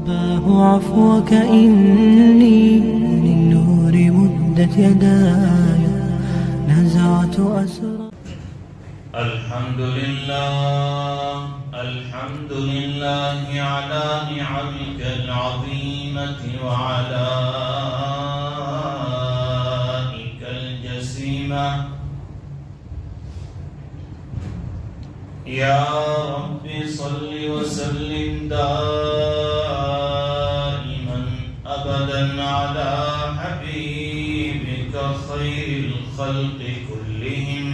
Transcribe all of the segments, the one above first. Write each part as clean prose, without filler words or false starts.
رباه عفوك إني للنور مدت يداي نزعت أسرى. الحمد لله على نعمك العظيمة وعلائك الجسيمة. يا رب صل وسلم دائما أبدا على حبيبك خير الخلق كلهم.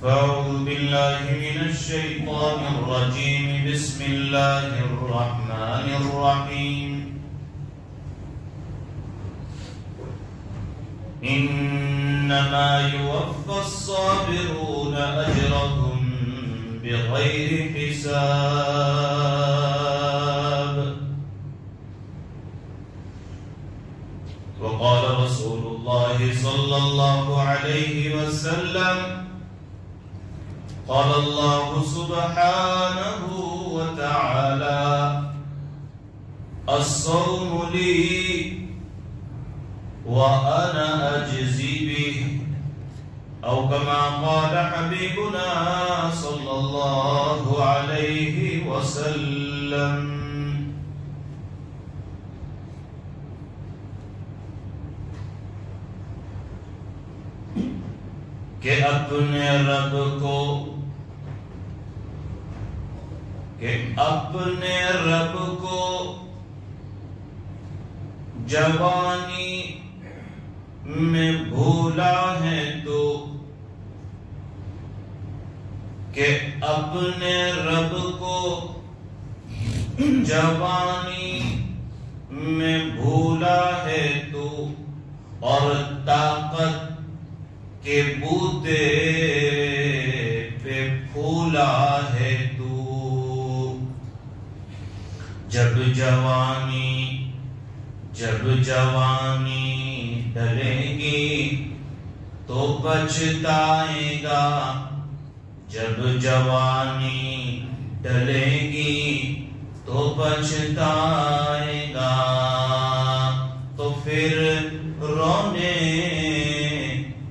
فأعوذ بالله من الشيطان الرجيم. بسم الله الرحمن الرحيم. إنما يوفى الصابرون أجرهم بغير حساب. وقال رسول الله صلى الله عليه وسلم قال الله سبحانه وتعالى الصوم لي وأنا أجزي به، أو كما قال حبيبنا صلى الله عليه وسلم. کہ اپنے رب کو جوانی میں بھولا ہے تو، کہ اپنے رب کو جوانی میں بھولا ہے تو، اور طاقت کے بوتے پہ پھولا ہے تو. جب جوانی ڈلے گی تو پچھتائے گا. جب جوانی ڈلے گی تو پچھتائے گا. تو پھر رونے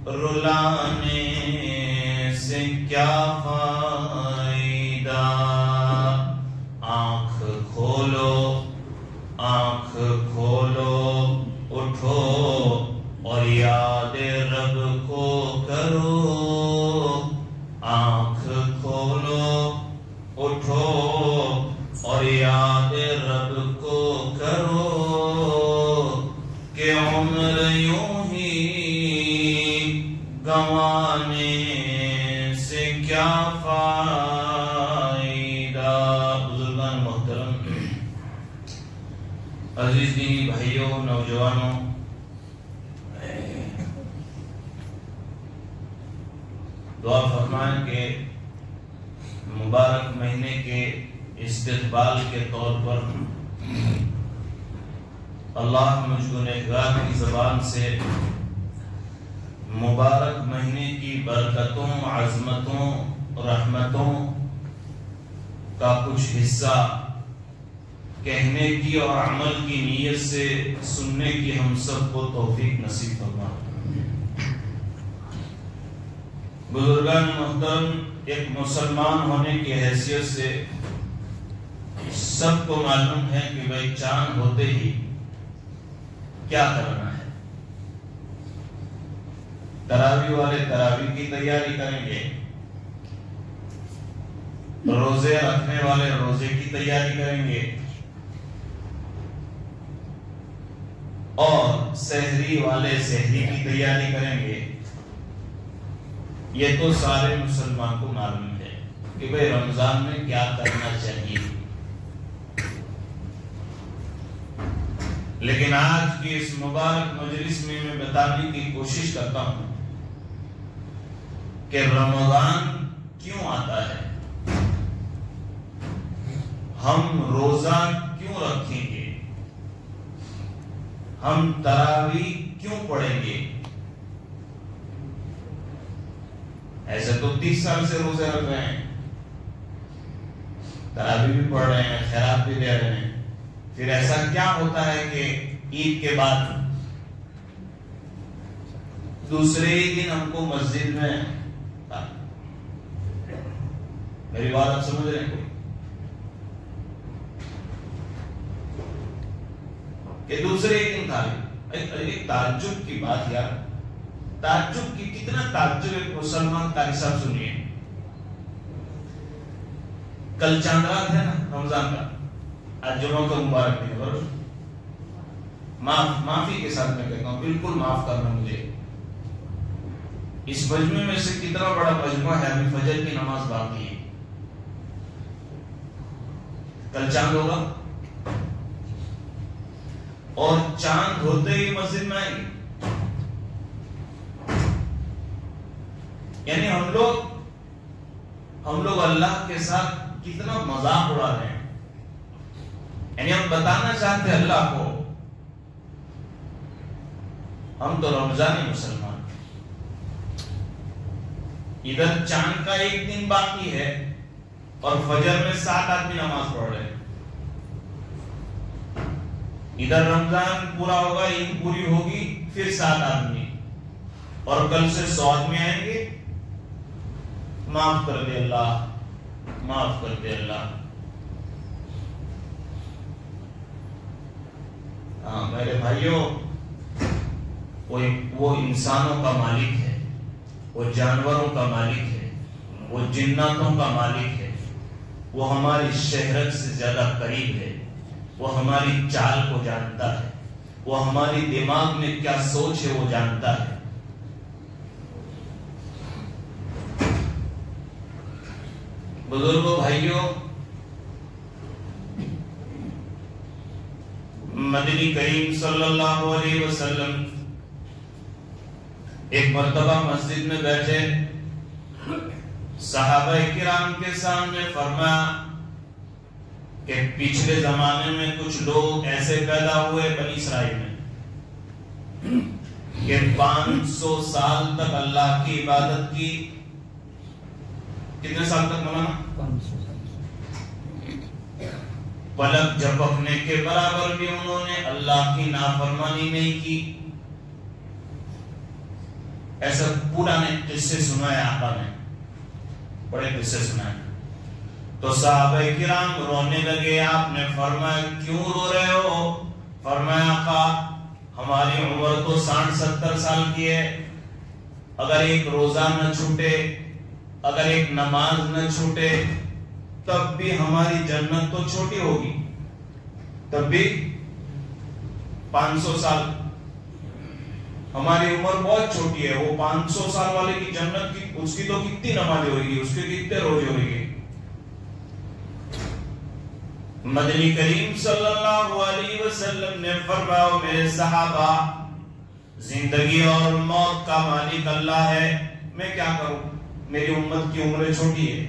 رلانے سے کیا فائدہ. آنکھ کھولو اٹھو اور یاد رب کو کرو. آنکھ کھولو اٹھو اور یاد رب کو کرو. کہ عمر یوں ہی گنوانے سے کیا فائدہ. بزرگان محترم، عزیز دینی بھائیوں، نوجوانوں، دعا فرمائیں کہ مبارک مہینے کے استقبال کے طور پر اللہ مجھ گنہگار کی زبان سے مبارک مہینے کی برکتوں، عظمتوں، رحمتوں کا کچھ حصہ کہنے کی اور عمل کی نیت سے سننے کی ہم سب کو توفیق نصیب فرما. بزرگان محترم، ایک مسلمان ہونے کی حیثیت سے سب کو معلوم ہے کہ بھائی چاند ہوتے ہی کیا کرنا ہے. تراویح والے تراویح کی تیاری کریں گے، روزے رکھنے والے روزے کی تیاری کریں گے، اور سحری والے سحری کی تیاری کریں گے. یہ تو سارے مسلمان کو معلوم ہے کہ بھئی رمضان میں کیا کرنا چاہیے. لیکن آج کی اس مبارک مجلس میں بتانے کی کوشش کرتا ہوں کہ رمضان کیوں آتا ہے، ہم روزہ کیوں رکھیں گے، ہم تراویح کیوں پڑھیں گے. ایسے تو 30 سال سے روزے رکھ رہے ہیں، تراویح بھی پڑھ رہے ہیں، خیرات بھی دے رہے ہیں، پھر ایسا کیا ہوتا ہے کہ عید کے بعد دوسرے ہی دن ہم کو مسجد میں، میری بات آپ سمجھ رہے ہیں کوئی، کہ دوسرے ہی دن تھا؟ ایک تعجب کی بات یار، تعجب کی، کتنا تعجب ایک مسلمان قاری صاحب سنیے. کل چاند رات ہے نا رمضان کا، آج جمعہ کا مبارک دن، اور معافی کے ساتھ میں کہتا ہوں، بالکل معاف کرنا مجھے. اس مجمع میں سے کتنا بڑا مجمع ہے، ابھی فجر کی نماز باقی ہے، کل چاند ہوگا، اور چاند ہوتے ہی مسجد میں آئیں گے. یعنی ہم لوگ اللہ کے ساتھ کتنا مذاق اڑا رہے ہیں. یعنی ہم بتانا چاہتے ہیں اللہ کو ہم تو رمضانی مسلمان، ادھر چاند کا ایک دن باقی ہے اور فجر میں 7 آدمی نماز پڑھ رہے ہیں. ادھر رمضان پورا ہوگا، عید پوری ہوگی، پھر 7 آدمی، اور کل سے 100 آدمی آئیں گے. معاف کر دے اللہ، معاف کر دے اللہ. ہاں میرے بھائیوں، وہ انسانوں کا مالک ہے، وہ جانوروں کا مالک ہے، وہ جناتوں کا مالک ہے، وہ ہماری شہرت سے زیادہ قریب ہے، وہ ہماری چال کو جانتا ہے، وہ ہماری دماغ میں کیا سوچ ہے وہ جانتا ہے. بزرگوں، بھائیوں، مدنی کریم صلی اللہ علیہ وسلم ایک مرتبہ مسجد میں بیٹھے، صحابہ کرام کے سامنے فرمایا کہ پچھلے زمانے میں کچھ لوگ ایسے پیدا ہوئے بنی اسرائیل میں کہ 500 سال تک اللہ کی عبادت کی. کتنے سال تک مولانا؟ 500 سال. پلک جھپکنے کے برابر بھی انہوں نے اللہ کی نافرمانی نہیں کی. ایسا پورا نے قصے سنائے، آقا نے بڑے قصے سنائے. تو صحابہ کرام رونے لگے. آپ نے فرمایا کیوں رو رہے ہو؟ فرمایا آقا ہماری عمر تو 60-70 سال کی ہے، اگر ایک روزہ نہ چھوٹے، اگر ایک نماز نہ چھوٹے، تب بھی ہماری جنت تو چھوٹی ہوگی. تب بھی 500 سال، ہماری عمر بہت چھوٹی ہے. وہ 500 سال والے کی جنت کی، اس کی تو کتنی نمازیں ہوئے گی، اس کے کتنے روزے ہوئے گی. مدنی کریم صلی اللہ علیہ وسلم نے فرمایا میرے صحابہ، زندگی اور موت کا مالک اللہ ہے، میں کیا کروں، میری امت کی عمریں چھوٹی ہے.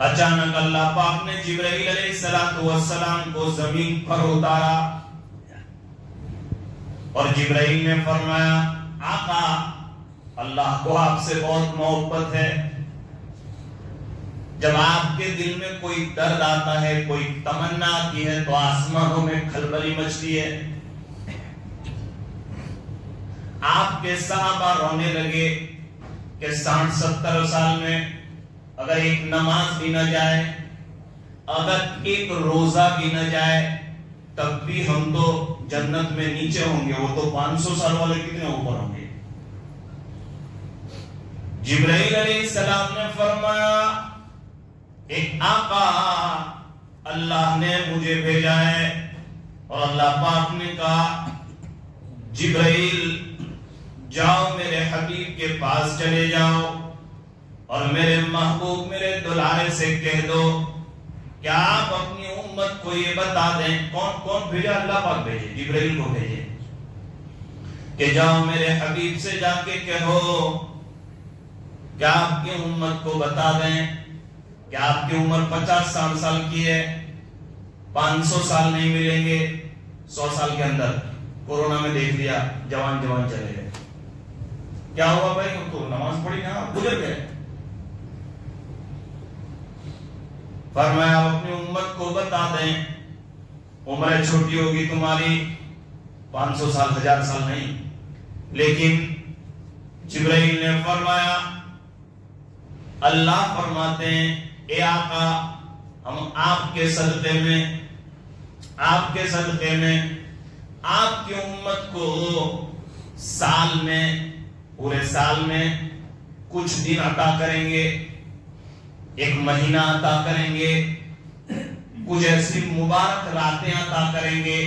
اچانک اللہ پاک نے جبرائیل علیہ السلام کو زمین پر اتارا اور جبرائیل نے فرمایا آقا اللہ کو آپ سے بہت محبت ہے. جب آپ کے دل میں کوئی درد آتا ہے، کوئی تمنا آتی ہے، تو آسمانوں میں کھلبلی مچتی ہے. آپ کے صحابہ رونے لگے کہ 60-70 سال میں اگر ایک نماز بھی نہ جائے، اگر ایک روزہ بھی نہ جائے، تب بھی ہم تو جنت میں نیچے ہوں گے. وہ تو 500 سال والے کتنے اوپر ہوں گے. جبرائیل علیہ السلام نے فرمایا ایک آقا اللہ نے مجھے بھیجا ہے، اور اللہ پاک نے کہا جبرائیل جاؤ میرے حبیب کے پاس چلے جاؤ اور میرے محبوب میرے دلارے سے کہہ دو کہ آپ اپنی امت کو یہ بتا دیں. کون بھیجا؟ اللہ پاک بھیجے، جبرائیل کو بھیجے کہ جاؤ میرے حبیب سے جا کے کہو کہ آپ کی امت کو بتا دیں کہ آپ کی عمر 50 سال کی ہے، 500 سال نہیں ملیں گے. 100 سال کے اندر کورونا میں دیکھ لیا جوان چلے گئے. کیا ہوا بھائی؟ تو نماز پڑھی نا، گزر گئے. فرمایا آپ اپنی امت کو بتا دیں، عمر چھوٹی ہوگی تمہاری 500 سال 1000 سال نہیں، لیکن جبرائیل نے فرمایا، اللہ فرماتے ہیں اے آقا ہم آپ کے صدقے میں آپ کی امت کو سال میں، پورے سال میں کچھ دن عطا کریں گے، ایک مہینہ عطا کریں گے، کچھ ایسی مبارک راتیں عطا کریں گے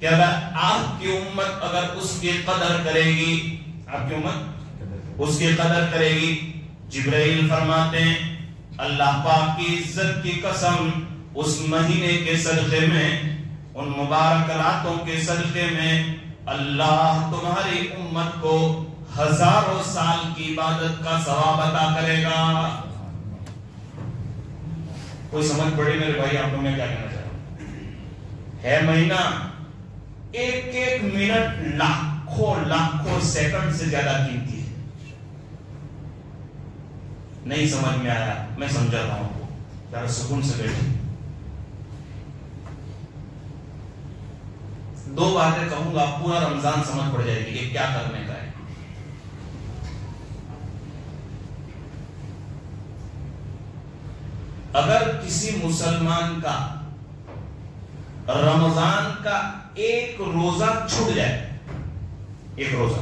کہ اگر آپ کی امت اگر اس کی قدر کرے گی، آپ کی امت اس کی قدر کرے گی، جبرائیل فرماتے ہیں اللہ پاک کی عزت کی قسم اس مہینے کے صدقے میں، ان مبارک راتوں کے صدقے میں اللہ تمہاری امت کو ہزاروں سال کی عبادت کا ثواب عطا کرے گا۔ کوئی سمجھ پڑی میرے بھائی آپ کو میں کیا کہنا چاہ رہا ہوں؟ ہے مہینہ، ایک ایک منٹ لاکھوں سیکنڈ سے زیادہ قیمتی ہے۔ نہیں سمجھ میں آیا میں سمجھاتا ہوں آپ کو، ذرا سکون سے بیٹھے۔ دو باتیں کہوں گا، پورا رمضان سمجھ پڑ جائے گی کہ کیا کرنے کا ہے۔ اگر کسی مسلمان کا رمضان کا ایک روزہ چھوٹ جائے، ایک روزہ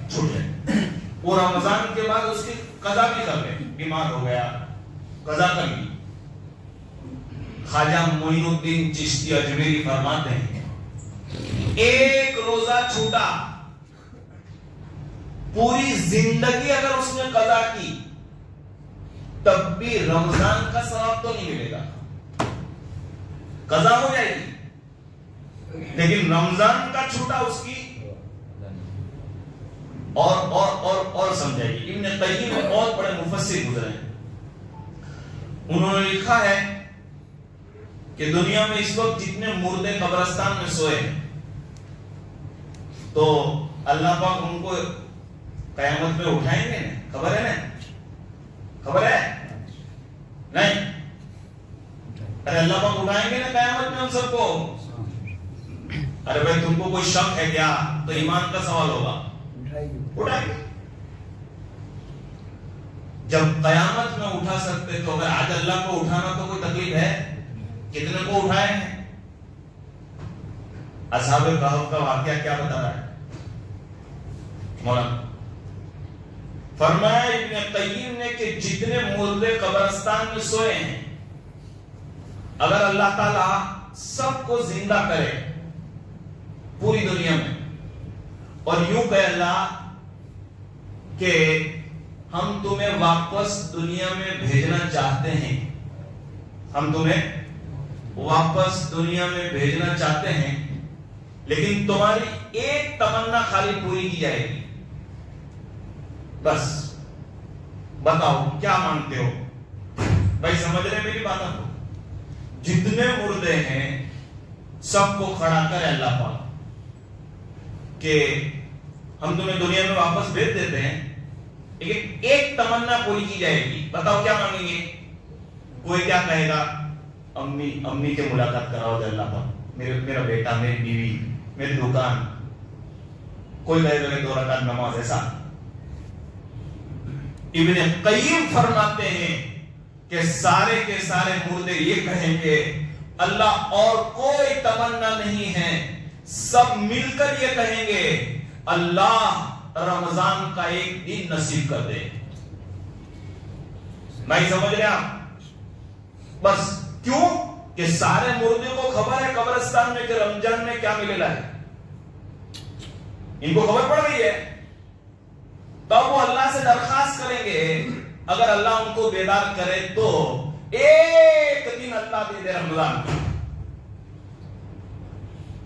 چھوٹ جائے، وہ رمضان کے بعد اس کی قضا بھی کر لے، بیمار ہو گیا قضا کر لی۔ خواجہ معین الدین چشتی اجمیری فرماتے ہیں ایک روزہ چھوٹا، پوری زندگی اگر اس نے قضا کی تب بھی رمضان کا ثواب تو نہیں ملے گا، قضا ہو جائے گی لیکن رمضان کا چھوٹا اس کی اور سمجھائے گی۔ ابن قیم بہت بڑے مفسر گزرے ہیں، انہوں نے لکھا ہے کہ دنیا میں اس وقت جتنے مردے قبرستان میں سوئے ہیں تو اللہ پاک ان کو قیامت میں اٹھائیں گے، خبر ہے نا؟ خبر ہے نہیں؟ ارے اللہ پاک اٹھائیں گے نا قیامت میں ہم سب کو۔ ارے بھائی تم کو کوئی شک ہے کیا؟ تو ایمان کا سوال ہوگا، اٹھائیں گے۔ جب قیامت میں اٹھا سکتے تو اگر آج اللہ کو اٹھانا تو کوئی تکلیف ہے؟ کتنے کو اٹھائے ہیں؟ اصحاب کہف کا واقعہ کیا بتا رہا ہے مولانا؟ فرمایا ابن قیم نے کہ جتنے مردے قبرستان میں سوئے ہیں اگر اللہ تعالی سب کو زندہ کرے پوری دنیا میں اور یوں کہ اللہ کہ ہم تمہیں واپس دنیا میں بھیجنا چاہتے ہیں، ہم تمہیں واپس دنیا میں بھیجنا چاہتے ہیں، لیکن تمہاری ایک تمنا خالی پوری کی جائے گی، بس بتاؤ کیا مانتے ہو؟ بھائی سمجھ رہے میری بات آپ کو؟ جتنے مردے ہیں سب کو کھڑا کرے اللہ پاک کہ ہم تمہیں دنیا میں واپس بھیج دیتے ہیں لیکن ایک تمنا پوری کی جائے گی، بتاؤ کیا مانگیں گے؟ کوئی کیا کہے گا؟ امی کے ملاقات کراؤ دے اللہ پاک، میرا بیٹا، میری بیوی، میری دکان۔ کوئی کہے گا 2 رکعت نماز، ایسا۔ ابن قیم فرماتے ہیں کہ سارے کے سارے مردے یہ کہیں گے اللہ اور کوئی تمنا نہیں ہے، سب مل کر یہ کہیں گے اللہ رمضان کا ایک دن نصیب کر دے۔ نہیں سمجھ رہے آپ؟ بس کیوں کہ سارے مردے کو خبر ہے قبرستان میں کہ رمضان میں کیا ملے گا، ان کو خبر پڑ گئی ہے، تب وہ اللہ سے درخواست کریں گے اگر اللہ ان کو بیدار کرے تو ایک دن اللہ دے دے رمضان کا۔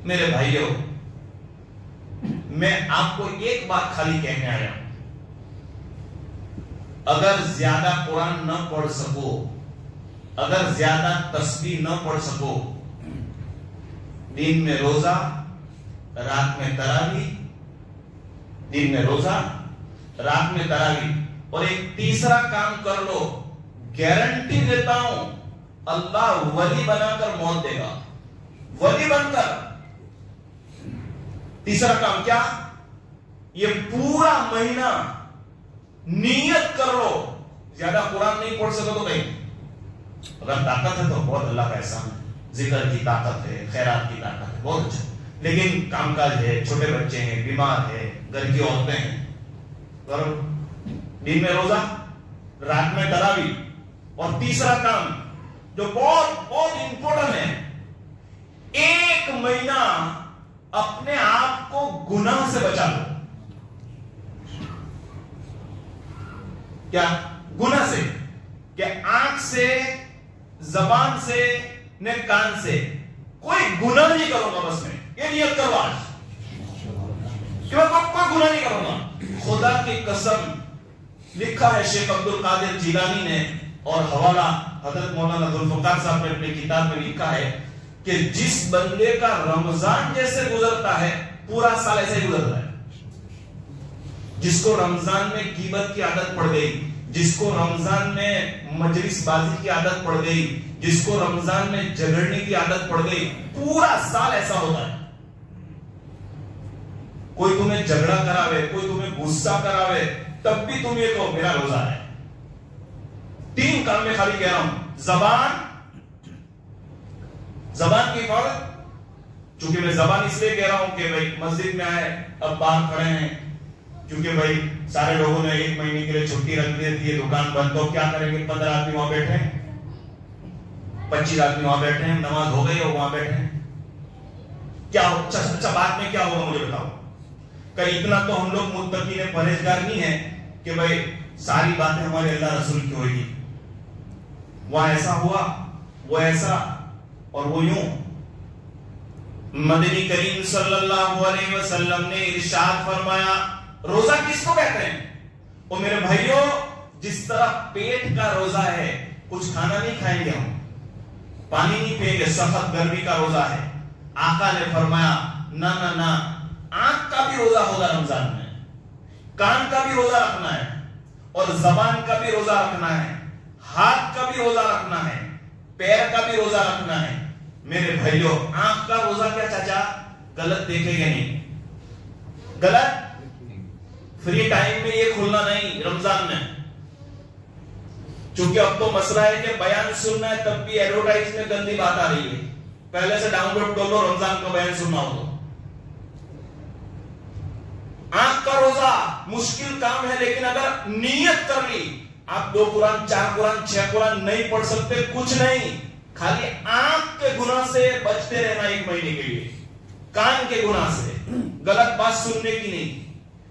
میرے بھائیوں میں آپ کو ایک بات خالی کہنے آیا ہوں، اگر زیادہ قرآن نہ پڑھ سکو، اگر زیادہ تسبیح نہ پڑھ سکو، دن میں روزہ، رات میں تراویح، دن میں روزہ، رات میں تراویح، اور ایک تیسرا کام کر لو، گارنٹی دیتا ہوں اللہ ولی بنا کر موت دے گا، ولی بن کر۔ تیسرا کام کیا؟ یہ پورا مہینہ نیت کر لو، زیادہ قرآن نہیں پڑھ سکو تو کہیں، اگر طاقت ہے تو بہت اللہ کا احسان ہے، ذکر کی طاقت ہے، خیرات کی طاقت ہے، بہت اچھا، لیکن کام کاج ہے، چھوٹے بچے ہیں، بیمار ہے، گھر کی عورتیں ہیں، کرو دن میں روزہ، رات میں تراویح۔ اور تیسرا کام جو بہت بہت امپورٹنٹ ہے، ایک مہینہ اپنے آپ کو گناہ سے بچا لو۔ کیا؟ گناہ سے، کہ آنکھ سے، زبان سے، نہ کان سے کوئی گناہ نہیں کروں گا، بس میں یہ نیت کرو آج کہ میں کوئی گناہ نہیں کروں گا۔ خدا کی قسم، لکھا ہے شیخ عبد القادر جیلانی نے، اور حوالہ حضرت مولانا ذوالفقار صاحب نے اپنی کتاب میں لکھا ہے کہ جس بندے کا رمضان جیسے گزرتا ہے پورا سال ایسے ہی گزرتا ہے۔ جس کو رمضان میں غیبت کی عادت پڑ گئی، جس کو رمضان میں مجلس بازی کی عادت پڑ گئی، جس کو رمضان میں جھگڑنے کی عادت پڑ گئی، پورا سال ایسا ہوتا ہے۔ کوئی تمہیں جھگڑا کراوے، کوئی تمہیں غصہ کراوے، تب بھی تم یہ کہو میرا روزہ ہے۔ تین کام میں خالی کہہ رہا ہوں، زبان کی حفاظت، چونکہ میں زبان اس لیے کہہ رہا ہوں کہ بھائی مسجد میں آئے، اب باہر کھڑے ہیں، کیونکہ بھائی سارے لوگوں نے ایک مہینے کے لیے چھٹی رکھ دی تھی، دکان بند، تو کیا کریں گے؟ 15 آدمی وہاں بیٹھے ہیں، 25 آدمی وہاں بیٹھے ہیں، نماز ہو گئی اور وہاں بیٹھے ہیں، کیا ہو؟ اچھا بعد میں کیا ہوگا مجھے بتاؤ؟ کہ اتنا تو ہم لوگ متقین پرہیزگار نہیں ہیں کہ بھائی ساری باتیں ہمارے اللہ رسول کی ہوئی، وہاں ایسا ہوا، وہ ایسا، اور وہ یوں۔ مدنی کریم صلی اللہ علیہ وسلم نے ارشاد فرمایا، روزہ کس کو کہتے ہیں؟ اور میرے بھائیوں، جس طرح پیٹ کا روزہ ہے، کچھ کھانا نہیں کھائیں گے، ہم پانی نہیں پئیں گے، سخت گرمی کا روزہ ہے، آقا نے فرمایا نہ نہ نہ، آنکھ کا بھی روزہ ہوگا رمضان میں، کان کا بھی روزہ رکھنا ہے، اور زبان کا بھی روزہ رکھنا ہے، ہاتھ کا بھی روزہ رکھنا ہے، پیر کا بھی روزہ رکھنا ہے۔ میرے بھائیوں، آنکھ کا روزہ کیا چاچا؟ غلط دیکھے گا نہیں، غلط فری ٹائم میں یہ کھلنا نہیں رمضان میں، چونکہ اب تو مسئلہ ہے کہ بیان سننا ہے تب بھی ایڈورٹائز میں گندی بات آ رہی ہے، پہلے سے ڈاؤن لوڈ کر لو رمضان کا بیان سننا ہو تو۔ آنکھ کا روزہ مشکل کام ہے، لیکن اگر نیت کر لی، آپ 2 قرآن 4 قرآن 6 قرآن نہیں پڑھ سکتے، کچھ نہیں، خالی آنکھ کے گناہ سے بچتے رہنا 1 مہینے کے لیے، کان کے گناہ سے، غلط بات سننے کی نہیں،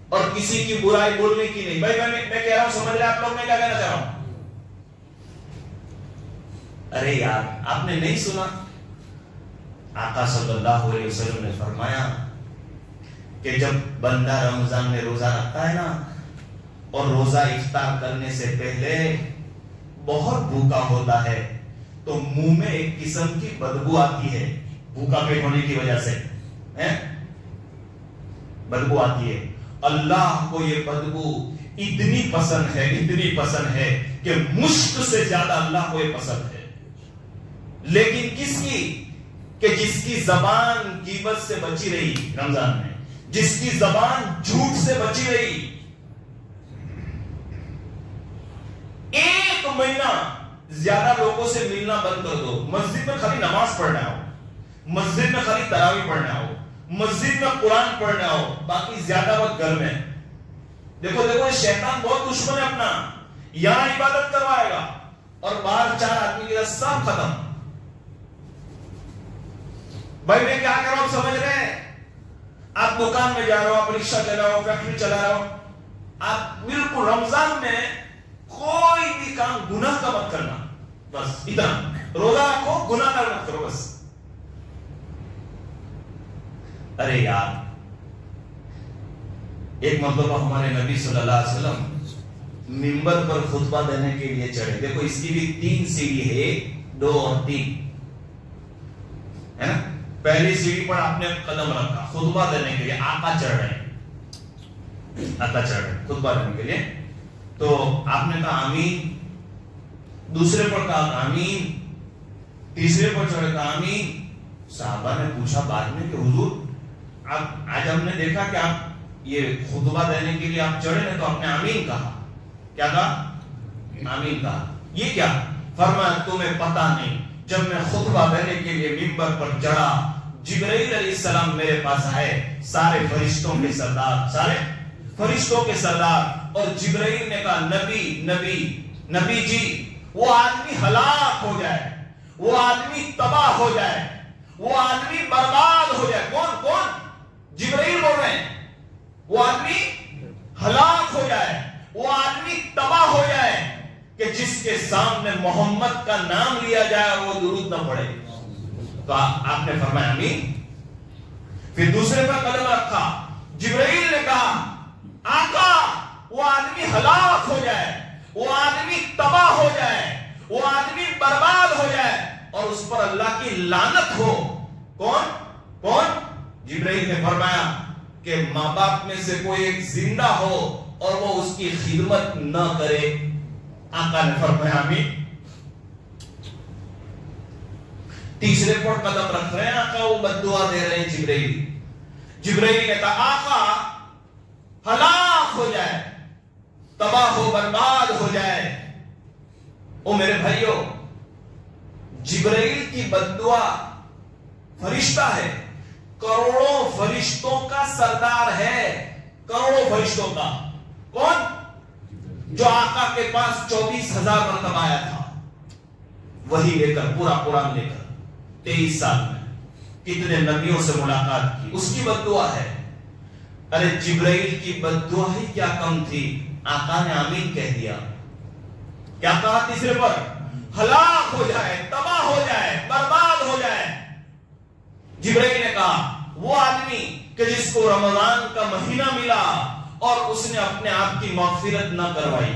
اور کسی کی برائی بولنے کی نہیں۔ بھائی میں کہہ رہا ہوں، سمجھ رہے آپ لوگ میں کیا کہنا چاہ رہا ہوں؟ ارے یار، آپ نے نہیں سنا؟ آقا صلی اللہ علیہ وسلم نے فرمایا کہ جب بندہ رمضان میں روزہ رکھتا ہے نا، اور روزہ افطار کرنے سے پہلے بہت بھوکا ہوتا ہے، تو منہ میں ایک قسم کی بدبو آتی ہے، بھوکا پیٹ ہونے کی وجہ سے بدبو آتی ہے۔ اللہ کو یہ بدبو اتنی پسند ہے، اتنی پسند ہے کہ مشک سے زیادہ اللہ کو یہ پسند ہے۔ لیکن کس کی؟ کہ جس کی زبان غیبت سے بچی رہی رمضان میں، جس کی زبان جھوٹ سے بچی رہی۔ 1 مہینہ زیادہ لوگوں سے ملنا بند کر دو، مسجد میں خالی نماز پڑھنا ہو، مسجد میں خالی تراویح پڑھنا ہو، مسجد میں قرآن پڑھنا ہو، باقی زیادہ وقت گھر میں۔ دیکھو شیطان بہت دشمن ہے اپنا، یہاں عبادت کروائے گا اور باہر 4 آدمی کے ساتھ سب ختم۔ بھائی میں کیا کر رہا ہوں سمجھ رہے ہیں؟ آپ دکان میں جا رہے ہو، آپ رکشہ چلا رہے ہو، فیکٹری چلا رہے ہو، آپ بالکل رمضان میں کوئی بھی کام گناہ کا مت کرنا، بس اتنا، روزہ رکھو، گناہ کا مت کرو بس۔ ارے یار، ایک مرتبہ ہمارے نبی صلی اللہ علیہ وسلم منبر پر خطبہ دینے کے لیے چڑھے، دیکھو اس کی بھی 3 سیڑھی ہے، 2 اور 3 ہے نا۔ پہلی سیڑھی پر آپ نے قدم رکھا خطبہ دینے کے لیے، آقا چڑھ رہے ہیں، آقا چڑھ رہے ہیں خطبہ دینے کے لیے، تو آپ نے کہا آمین، دوسرے پر کہا آمین، تیسرے پر چڑھے کہا آمین۔ صحابہ نے پوچھا بعد میں کہ حضور آج ہم نے دیکھا کہ آپ یہ خطبہ دینے کے لیے آپ چڑھے ہیں تو آپ نے آمین کہا، کیا کہا؟ آمین کہا، یہ کیا؟ فرمایا تمہیں پتہ نہیں، جب میں خطبہ دینے کے لیے منبر پر چڑھا جبرائیل علیہ السلام میرے پاس آئے، سارے فرشتوں کے سردار، اور جبرائیل نے کہا نبی جی وہ آدمی ہلاک ہو جائے، وہ آدمی تباہ ہو جائے، وہ آدمی برباد ہو جائے۔ کون؟ جبرائیل بول رہے ہیں، وہ آدمی ہلاک ہو جائے، وہ آدمی تباہ ہو جائے کہ جس کے سامنے محمد کا نام لیا جائے اور وہ درود نہ پڑے۔ تو آپ نے فرمایا آمین۔ پھر دوسرے پر قدم رکھا، جبرائیل نے کہا آقا وہ آدمی ہلاک ہو جائے، وہ آدمی تباہ ہو جائے، وہ آدمی برباد ہو جائے اور اس پر اللہ کی لعنت ہو۔ کون؟ جبرائیل نے فرمایا کہ ماں باپ میں سے کوئی ایک زندہ ہو اور وہ اس کی خدمت نہ کرے۔ آقا نے فرمایا آمین۔ تیسرے پر قدم رکھ رہے ہیں آقا، وہ بد دعا دے رہے ہیں جبرائیل نے کہا آقا ہلاک ہو جائے، تباہ ہو، برباد ہو جائے۔ او میرے بھائیو، جبرائیل کی بد دعا فرشتہ ہے، کروڑوں فرشتوں کا سردار ہے، کروڑوں فرشتوں کا۔ کون؟ جو آقا کے پاس 24,000 مرتبہ آیا تھا، وہی لے کر پورا قرآن لے کر 23 سال میں کتنے نبیوں سے ملاقات کی، اس کی بد دعا ہے۔ ارے جبرائیل کی بد دعا ہی کیا کم تھی، آقا نے آمین کہہ دیا۔ کیا کہا تیسرے پر؟ ہلاک ہو جائے، تباہ ہو جائے، برباد ہو جائے۔ جبرائیل نے کہا وہ آدمی کہ جس کو رمضان کا مہینہ ملا اور اس نے اپنے آپ کی مغفرت نہ کروائی۔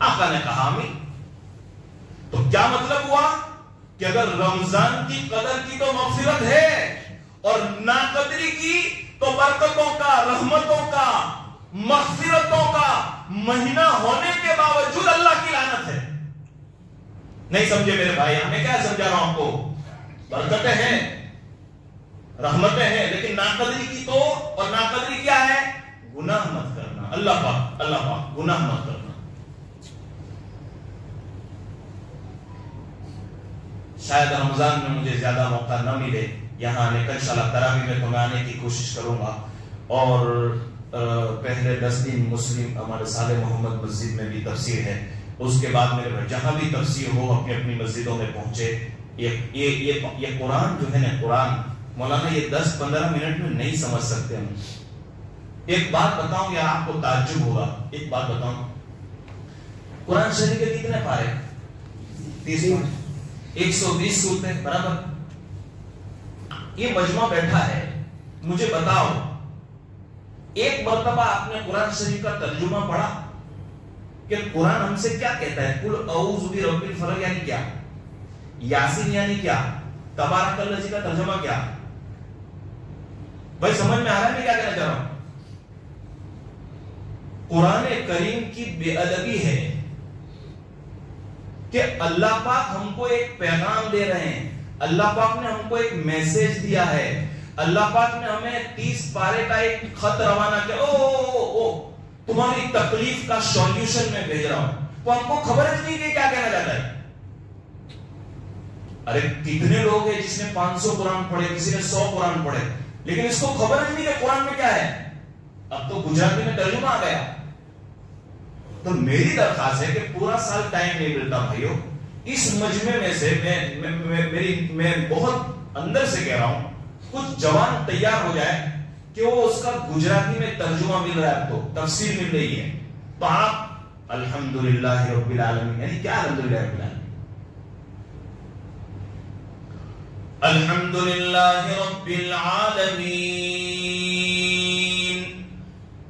آقا نے کہا آمین۔ تو کیا مطلب ہوا کہ اگر رمضان کی قدر کی تو مغفرت ہے اور ناقدری کی تو برکتوں کا، رحمتوں کا، مغفرتوں کا مہینہ ہونے کے باوجود اللہ کی لعنت ہے۔ نہیں سمجھے میرے بھائی، میں کیا سمجھا رہا ہوں آپ کو؟ برکتیں ہیں، رحمتیں ہیں، لیکن ناقدری کی تو، اور ناقدری کیا ہے؟ گناہ مت کرنا۔ اللہ پاک گناہ مت کرنا۔ شاید رمضان میں مجھے زیادہ موقع نہ ملے یہاں آنے کا، انشاءاللہ تراویح میں تو میں آنے کی کوشش کروں گا، اور پہلے 10 دن مسلم ہمارے صالح محمد مسجد میں بھی تفسیر ہے، اس کے بعد میرے بھائی جہاں بھی تفسیر ہو اپنی اپنی مسجدوں میں پہنچے۔ یہ قرآن جو ہے نا، قرآن مولانا یہ 10-15 منٹ میں نہیں سمجھ سکتے ہم۔ ایک بات بتاؤں یا آپ کو تعجب ہوگا، ایک بات بتاؤں، قرآن شریف کے کتنے پارے؟ 30 120 صورتیں برابر۔ یہ مجمع بیٹھا ہے، مجھے بتاؤ ایک مرتبہ آپ نے قرآن شریف کا ترجمہ پڑھا کہ قرآن ہم سے کیا کہتا ہے؟ قل اعوذ برب الفلق یعنی کیا؟ یاسین یعنی کیا؟ تبارک الذی کا ترجمہ کیا؟ بھائی سمجھ میں آ رہا ہے میں کیا کہنا چاہ رہا ہوں؟ قرآن کریم کی بے ادبی ہے کہ اللہ پاک ہم کو ایک پیغام دے رہے ہیں، اللہ پاک نے ہم کو ایک میسج دیا ہے، اللہ پاک نے ہمیں 30 پارے کا ایک خط روانہ کیا، تمہاری تکلیف کا سولوشن میں بھیج رہا ہوں، تو ہم کو خبر نہیں کہ کیا کہنا چاہتا ہے۔ ارے کتنے لوگ ہیں جس نے 500 قرآن پڑھے، کسی نے 100 قرآن پڑھے، لیکن اس کو خبر نہیں کہ قرآن میں کیا ہے۔ اب تو گجراتی میں ترجمہ آ گیا۔ تو میری درخواست ہے کہ پورا سال ٹائم نہیں ملتا بھائیو، اس مجمع میں سے میں بہت اندر سے کہہ رہا ہوں کچھ جوان تیار ہو جائے کہ وہ اس کا گجراتی میں ترجمہ مل رہا ہے، تو تفسیر مل رہی ہے، تو آپ الحمدللہ رب العالمین یعنی کیا الحمدللہ رب العالمین؟ الحمدللہ رب العالمین،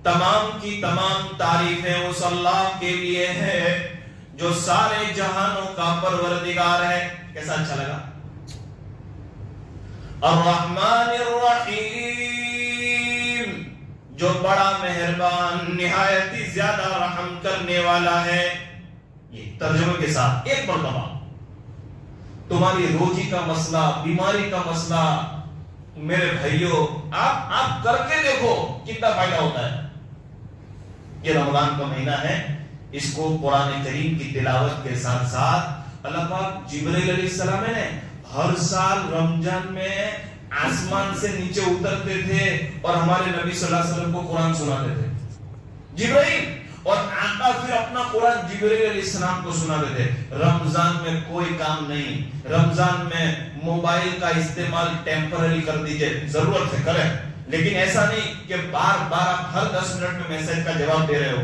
تمام کی تمام تعریفیں اس اللہ کے لیے ہے جو سارے جہانوں کا پروردگار ہے۔ کیسا اچھا لگا؟ الرحمن الرحیم، جو بڑا مہربان، نہایت ہی زیادہ رحم کرنے والا ہے۔ یہ ترجمے کے ساتھ ایک مرتبہ تمہاری روزی کا مسئلہ، بیماری کا مسئلہ، میرے بھائیوں آپ کر کے دیکھو کتنا فائدہ ہوتا ہے. یہ رمضان کا مہینہ ہے، اس کو قرآن کریم کی تلاوت کے ساتھ ساتھ اللہ پاک جبرائیل علیہ السلام نے ہر سال رمضان میں آسمان سے نیچے اترتے تھے اور ہمارے نبی صلی اللہ علیہ وسلم کو قرآن سناتے تھے. جبرائیل اور آقا پھر اپنا قرآن جبرائیل علیہ السلام کو سناتے تھے. رمضان میں کوئی کام نہیں، رمضان میں موبائل کا استعمال ٹیمپرری کر دیجئے، ضرورت ہے کریں، لیکن ایسا نہیں کہ بار بار آپ ہر 10 منٹ میں میسج کا جواب دے رہے ہو.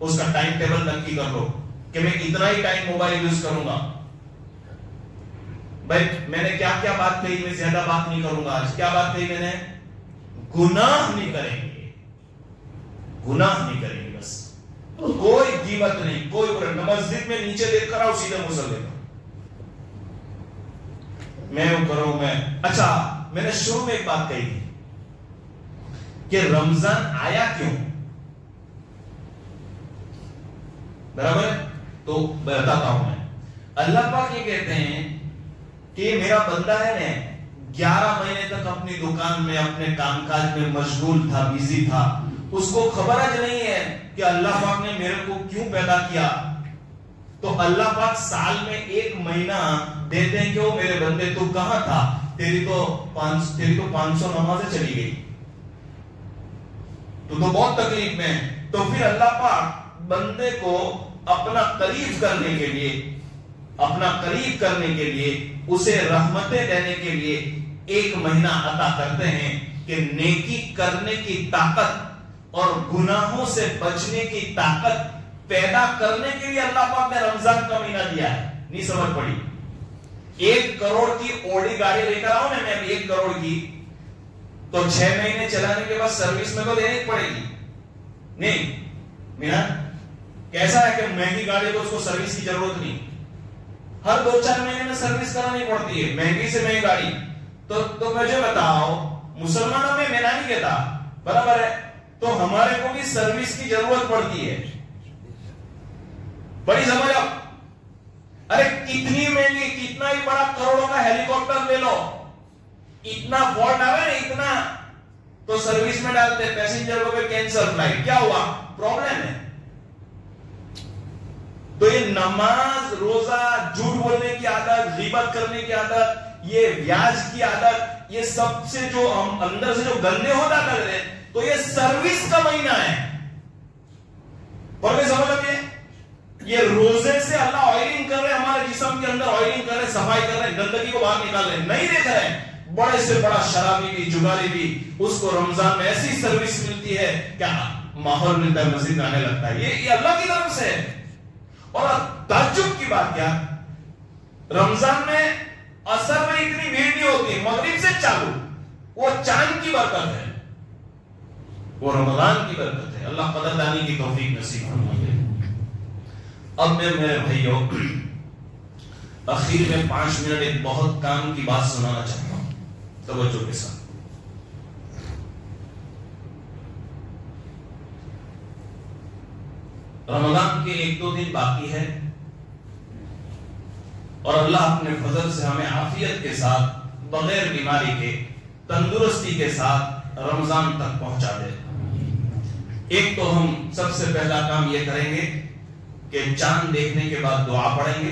اس کا ٹائم ٹیبل نکی کر لو کہ میں اتنا ہی ٹائم موبائل یوز کروں گا. بھائی میں نے کیا کیا بات کہی، میں زیادہ بات نہیں کروں گا. آج کیا بات کہی میں نے؟ گناہ نہیں کریں گے، گناہ نہیں کریں گے، بس کوئی غیبت نہیں، کوئی برا. مسجد میں نیچے دیکھ کر آؤ، سیدھے مصلی پر میں وہ کروں میں. اچھا میں نے شروع میں ایک بات کہی تھی کہ رمضان آیا کیوں، برابر ہے؟ تو بتاتا ہوں میں. اللہ پاک یہ کہتے ہیں کہ یہ میرا بندہ ہے نا، 11 مہینے تک اپنی دکان میں اپنے کام کاج میں مشغول تھا، بیزی تھا. اس کو خبر آج نہیں ہے کہ اللہ پاک نے میرے کو کیوں پیدا کیا. تو اللہ پاک سال میں 1 مہینہ دیتے ہیں کہ وہ میرے بندے تو کہاں تھا، تیری تو 500 نمازیں چلی گئی، تو بہت تکلیف میں. تو پھر اللہ پاک بندے کو اپنا قریب کرنے کے لیے اسے رحمتیں دینے کے لیے 1 مہینہ عطا کرتے ہیں کہ نیکی کرنے کی طاقت اور گناہوں سے بچنے کی طاقت پیدا کرنے کے لیے اللہ پاک نے رمضان کا مہینہ دیا ہے. نہیں سمجھ پڑی؟ 1 کروڑ کی اوڈی گاڑی لے کر آؤں نا میں، 1 کروڑ کی، تو 6 مہینے چلانے کے بعد سروس میں تو دینی پڑے گی. نہیں میرا کیسا ہے کہ مہنگی گاڑی کو اس کو سروس کی ضرورت نہیں، ہر 2-4 مہینے میں سروس کرانی پڑتی ہے، مہنگی سے مہنگی گاڑی. تو مجھے بتاؤ، مسلمانوں میں میں نہیں کہتا، برابر ہے، تو ہمارے کو بھی سروس کی ضرورت پڑتی ہے. بڑی سمجھ آپ، ارے کتنی مہنگی، کتنا ہی بڑا کروڑوں کا ہیلی کاپٹر لے لو، اتنا فالٹ آوے نا، اتنا تو سروس میں ڈالتے ہیں، پیسنجر کو کینسل فلائٹ، کیا ہوا؟ پرابلم ہے. تو یہ نماز، روزہ، جھوٹ بولنے کی عادت، غیبت کرنے کی عادت، یہ بیاج کی عادت، یہ سب سے جو ہم اندر سے جو گندے ہوتا کر رہے ہیں، تو یہ سروس کا مہینہ ہے. اور میں سمجھ لگے یہ روزے سے اللہ آئلنگ کر رہے، ہمارے جسم کے اندر آئلنگ کر رہے، صفائی کر رہے، گندگی کو باہر نکال رہے. نہیں دیکھ رہے بڑے سے بڑا شرابی بھی، جگاری بھی، اس کو رمضان میں ایسی سروس ملتی ہے، کیا ماحول ملتا ہے، مسجد آنے لگتا ہے. یہ اللہ کی طرف سے. اور تعجب کی بات کیا، رمضان میں عصر میں اتنی بھیڑ نہیں ہوتی، مغرب سے چالو. وہ چاند کی برکت ہے، وہ رمضان کی برکت ہے. اللہ قدردانی کی توفیق نصیب فرمائے. اب میں میرے بھائیوں اخیر میں 5 منٹ ایک بہت کام کی بات سنانا چاہتا ہوں، توجہ کے ساتھ. رمضان کے 1-2 دن باقی ہے اور اللہ اپنے فضل سے ہمیں عافیت کے ساتھ، بغیر بیماری کے، تندرستی کے ساتھ رمضان تک پہنچا دے. ایک تو ہم سب سے پہلا کام یہ کریں گے کہ چاند دیکھنے کے بعد دعا پڑھیں گے.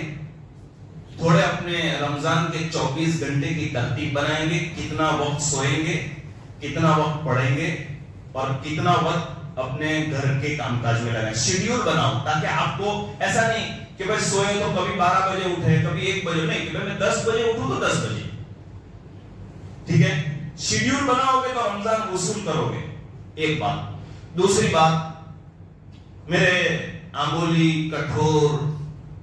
تھوڑے اپنے رمضان کے 24 گھنٹے کی ترتیب بنائیں گے، کتنا وقت سوئیں گے، کتنا وقت پڑھیں گے اور کتنا وقت اپنے گھر کے کام کاج میں لگائیں. شیڈیول بناؤ تاکہ آپ کو ایسا نہیں کہ بھائی سوئے تو کبھی 12 بجے اٹھے، کبھی 1 بجے، نہیں کہ میں 10 بجے اٹھوں تو 10 بجے. ٹھیک ہے، شیڈیول بناؤ گے تو رمضان وصول کرو گے. ایک بات. دوسری بات، میرے آمبولی، کٹھور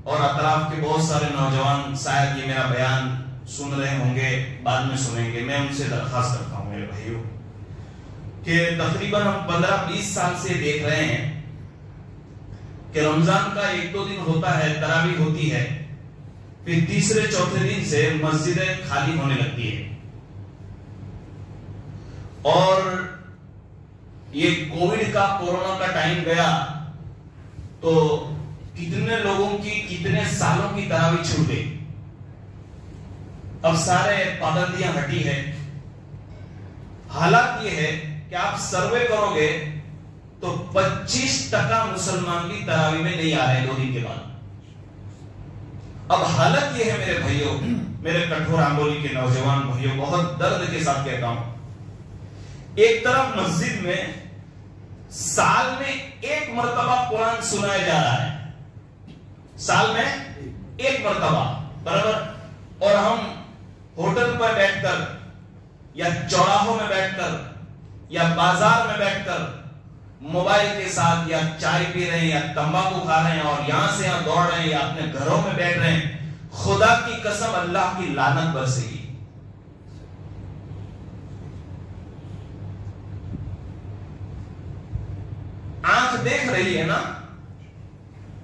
اور اطراف کے بہت سارے نوجوان شاید یہ میرا بیان سن رہے ہوں گے، بعد میں سنیں گے. میں ان سے درخواست کرتا ہوں میرے بھائیوں کہ تقریباً ہم 15-20 سال سے دیکھ رہے ہیں کہ رمضان کا 1-2 دن ہوتا ہے، تراویح ہوتی ہے، پھر تیسرے چوتھے دن سے مسجدیں خالی ہونے لگتی ہے. اور یہ کووڈ کا، کورونا کا ٹائم گیا تو کتنے لوگوں کی کتنے سالوں کی تراویح چھوٹ گئی. اب سارے پابندیاں ہٹی ہے. حالات یہ ہے کہ آپ سروے کرو گے تو 25% مسلمان کی تراویح میں نہیں آ رہے 2 دن کے بعد. اب حالت یہ ہے میرے بھائیوں، میرے کٹھور آمبولی کے نوجوان بھائیوں، بہت درد کے ساتھ کہتا ہوں، ایک طرف مسجد میں سال میں 1 مرتبہ قرآن سنایا جا رہا ہے، سال میں 1 مرتبہ برابر، اور ہم ہوٹل پر بیٹھ کر یا چوراہوں میں بیٹھ کر یا بازار میں بیٹھ کر موبائل کے ساتھ یا چائے پی رہے ہیں یا تمباکو کھا رہے ہیں اور یہاں سے یہاں دوڑ رہے ہیں یا اپنے گھروں میں بیٹھ رہے ہیں، خدا کی قسم اللہ کی لعنت برسے گی. آنکھ دیکھ رہی ہے نا،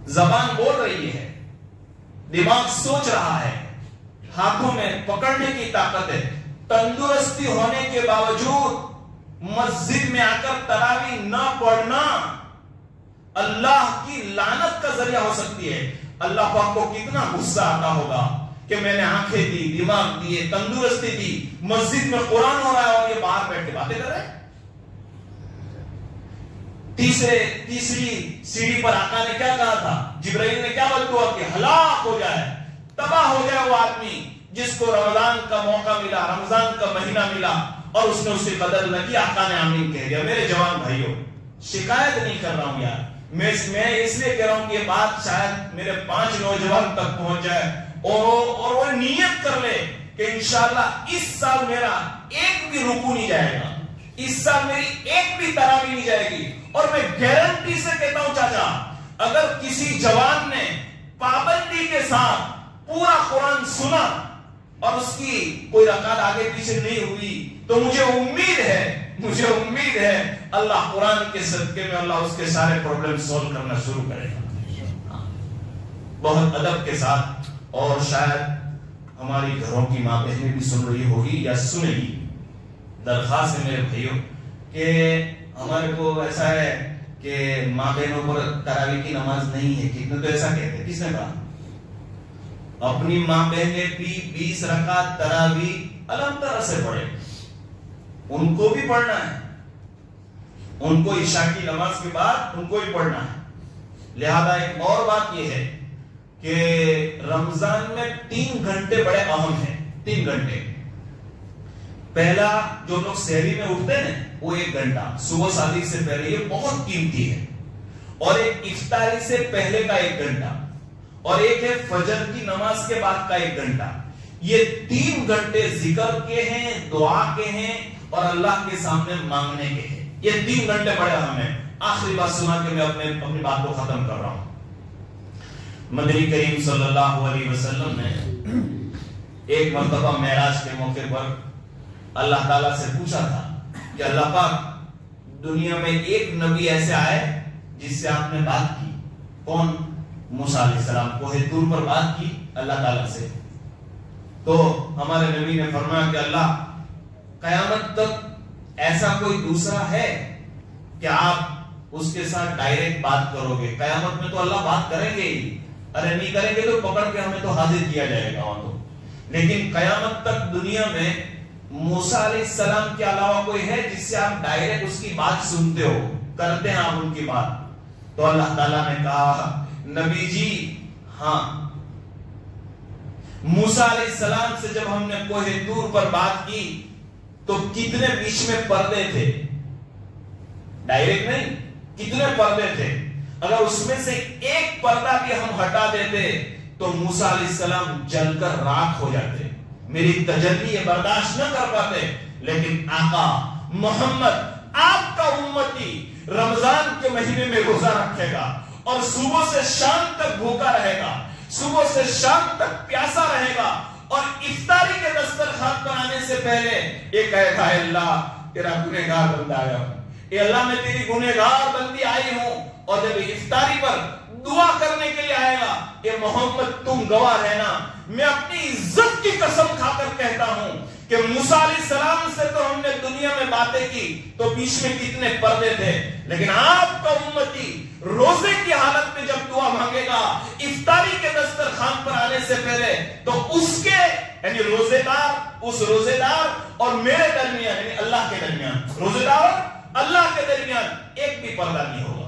زبان بول رہی ہے، دماغ سوچ رہا ہے، ہاتھوں میں پکڑنے کی طاقت ہے، تندرستی ہونے کے باوجود مسجد میں آ کر تراویح نہ پڑھنا اللہ کی لعنت کا ذریعہ ہو سکتی ہے. اللہ پاک کو کتنا غصہ آتا ہوگا کہ میں نے آنکھیں دی، دماغ دیے، تندرستی دی، مسجد میں قرآن ہو رہا ہے اور یہ باہر بیٹھ کے باتیں کر رہے ہیں. تیسری سیڑھی پر آقا نے کیا کہا تھا؟ جبرائیل نے کیا بددعا کی؟ ہلاک ہو جائے، تباہ ہو جائے وہ آدمی جس کو رمضان کا موقع ملا، رمضان کا مہینہ ملا اور اس نے اس کی قدر نہ کی. آقا نے آمین کہہ دیا. میرے جوان بھائیوں، شکایت نہیں کر رہا ہوں یار، میں اس لیے کہہ رہا ہوں کہ یہ بات شاید میرے 5 نوجوان تک پہنچ جائے اور وہ نیت کر لے کہ انشاءاللہ اس سال میرا ایک بھی رکوع نہیں جائے گا، اس سال میری ایک بھی تراویح نہیں جائے گی. اور میں گارنٹی سے کہتا ہوں چاچا، اگر کسی جوان نے پابندی کے ساتھ پورا قرآن سنا اور اس کی کوئی رکعت آگے پیچھے نہیں ہوئی تو مجھے امید ہے اللہ قرآن کے صدقے میں اللہ اس کے سارے پرابلم سولو کرنا شروع کرے گا بہت ادب کے ساتھ. اور شاید ہماری گھروں کی ماں بہنیں بھی سن رہی ہوگی یا سنے گی. درخواست ہے میرے بھائیوں کہ ہمارے کو ایسا ہے کہ ماں بہنوں پر تراویح کی نماز نہیں ہے. کتنے تو ایسا کہتے ہیں، کس نے کہا؟ اپنی ماں بہنیں بھی 20 رکعت تراویح الگ طرح سے پڑھے، ان کو بھی پڑھنا ہے، ان کو عشاء کی نماز کے بعد ان کو بھی پڑھنا ہے. لہذا ایک اور بات یہ ہے کہ رمضان میں 3 گھنٹے بڑے اہم ہیں. 3 گھنٹے. پہلا جو لوگ سحری میں اٹھتے ہیں وہ 1 گھنٹہ صبح صادق سے پہلے، یہ بہت قیمتی ہے. اور ایک افطاری سے پہلے کا 1 گھنٹہ، اور ایک ہے فجر کی نماز کے بعد کا 1 گھنٹہ. یہ 3 گھنٹے ذکر کے ہیں، دعا کے ہیں اور اللہ کے سامنے مانگنے کے ہیں. یہ 3 گھنٹے بڑے اہم ہیں. آخری بات سنا کے میں اپنی بات کو ختم کر رہا ہوں. مدنی کریم صلی اللہ علیہ وسلم نے ایک مرتبہ معراج کے موقع پر اللہ تعالیٰ سے پوچھا تھا کہ اللہ پاک، دنیا میں ایک نبی ایسے آئے جس سے آپ نے بات کی. کون؟ موسیٰ علیہ السلام. کوہ طور پر بات کی اللہ تعالیٰ سے. تو ہمارے نبی نے فرمایا کہ اللہ، قیامت تک ایسا کوئی دوسرا ہے کہ آپ اس کے ساتھ ڈائریکٹ بات کرو گے؟ قیامت میں تو اللہ بات کریں گے ہی، ارے نہیں کریں گے تو پکڑ کے ہمیں تو حاضر کیا جائے گا وہاں تو. لیکن قیامت تک دنیا میں موسیٰ علیہ السلام کے علاوہ کوئی ہے جس سے آپ ڈائریکٹ اس کی بات سنتے ہو، کرتے ہیں آپ ان کی بات؟ تو اللہ تعالیٰ نے کہا نبی جی ہاں. موسیٰ علیہ السلام سے جب ہم نے کوہ طور پر بات کی تو کتنے بیچ میں پردے تھے؟ ڈائریکٹ نہیں، کتنے پردے تھے؟ اگر اس میں سے ایک پردہ بھی ہم ہٹا دیتے تو موسیٰ علیہ السلام جل کر راکھ ہو جاتے، میری تجلی یہ برداشت نہ کر پاتے. لیکن آقا محمد، آپ کا امتی رمضان کے مہینے میں روزہ رکھے گا اور صبح سے شام تک بھوکا رہے گا، صبح سے شام تک پیاسا رہے گا، اور افطاری کے دسترخوان پر آنے سے پہلے یہ کہے گا اللہ تیرا گنہگار بندہ آیا ہوں، اے اللہ میں تیری گنہگار بندی آئی ہوں. اور جب افطاری پر دعا کرنے کے لیے آئے گا، اے محمد تم گواہ رہنا، میں اپنی عزت کی قسم کھا کر کہتا ہوں کہ موسیٰ علیہ السلام سے تو ہم نے دنیا میں باتیں کی تو بیچ میں کتنے پردے تھے، لیکن آپ کا امتی روزے کی حالت میں جب دعا مانگے گا افطاری کے دسترخوان پر آنے سے پہلے، تو اس کے یعنی روزے دار اور میرے درمیان یعنی اللہ کے درمیان، روزے دار اور اللہ کے درمیان ایک بھی پردہ نہیں ہوگا۔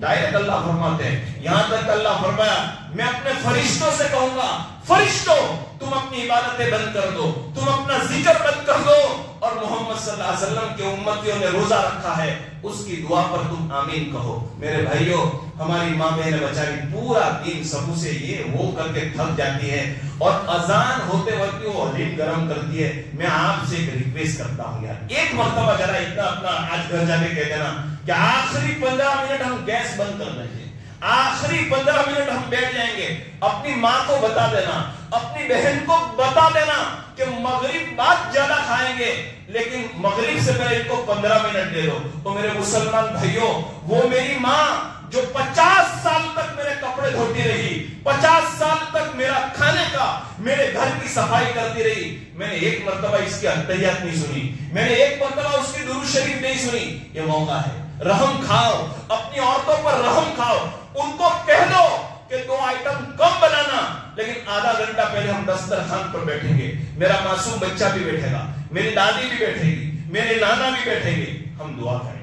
ڈائریکٹ اللہ فرماتے ہیں، یہاں تک اللہ فرمایا میں اپنے فرشتوں سے کہوں گا، فرشتوں تم اپنی عبادتیں بند کر دو، تم اپنا ذکر بند کر دو، اور محمد صلی اللہ علیہ وسلم کے امتیوں نے روزہ رکھا ہے اس کی دعا پر تم آمین کہو۔ میرے بھائیوں، ہماری ماں بہن بیچاری پورا دن سبو سے یہ وہ کر کے تھک جاتی ہے، اور اذان ہوتے وقت وہ حلیم گرم کرتی ہے۔ میں آپ سے ایک ریکویسٹ کرتا ہوں یار، ایک مرتبہ ذرا اتنا اپنا آج گھر جا کے کہہ دینا کہ آخری 15 منٹ ہم گیس بند کر رہے ہیں، آخری 15 منٹ ہم بیٹھ جائیں گے۔ اپنی ماں کو بتا دینا، اپنی بہن کو بتا دینا کہ مغرب بعد زیادہ کھائیں گے، لیکن مغرب سے پہلے ان کو 15 منٹ دے دو۔ تو میرے مسلمان بھائیوں، وہ میری ماں جو 50 سال تک میرے کپڑے دھوتی رہی، 50 سال تک میرا کھانے کا، میرے گھر کی صفائی کرتی رہی، میں نے ایک مرتبہ اس کی اتحیات نہیں سنی، میں نے ایک مرتبہ اس کی درود شریف نہیں سنی۔ یہ موقع ہے، رحم کھاؤ، اپنی عورتوں پر رحم کھاؤ، ان کو کہہ دو کہ 2 آئٹم کم بنانا، لیکن آدھا گھنٹہ پہلے ہم دسترخوان پر بیٹھیں گے، میرا معصوم بچہ بھی بیٹھے گا، میری دادی بھی بیٹھے گی، میرے نانا بھی بیٹھیں گے، ہم دعا کریں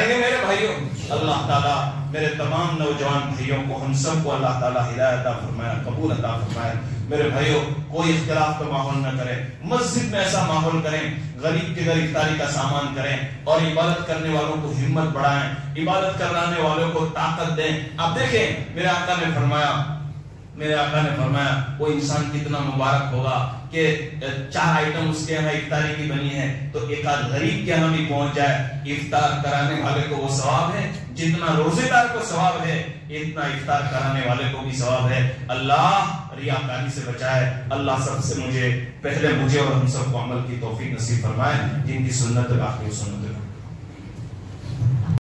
گے میرے بھائیوں۔ اللہ تعالیٰ میرے تمام نوجوان بھائیوں کو، ہم سب کو اللہ تعالیٰ ہدایت عطا فرمائے، قبول عطا فرمائے۔ میرے بھائیوں، کوئی اختلاف کا ماحول نہ کریں، مسجد میں ایسا ماحول کریں، غریب کے گھر افطاری کا سامان کریں، اور عبادت کرنے والوں کو ہمت بڑھائیں، عبادت کرانے والوں کو طاقت دیں۔ آپ دیکھیں میرے آقا نے فرمایا وہ انسان کتنا مبارک ہوگا کہ 4 آئٹم اس کے یہاں افطاری کی بنی ہے تو ایک آدھ غریب کے یہاں بھی پہنچ جائے، افطار کرانے والے کو وہ ثواب ہے جتنا روزے دار کو ثواب ہے، اتنا افطار کرانے والے کو بھی ثواب ہے۔ اللہ ریاکاری سے بچائے، اللہ سب سے مجھے اور ہم سب کو عمل کی توفیق نصیب فرمائے، جن کی سنت باقی سنت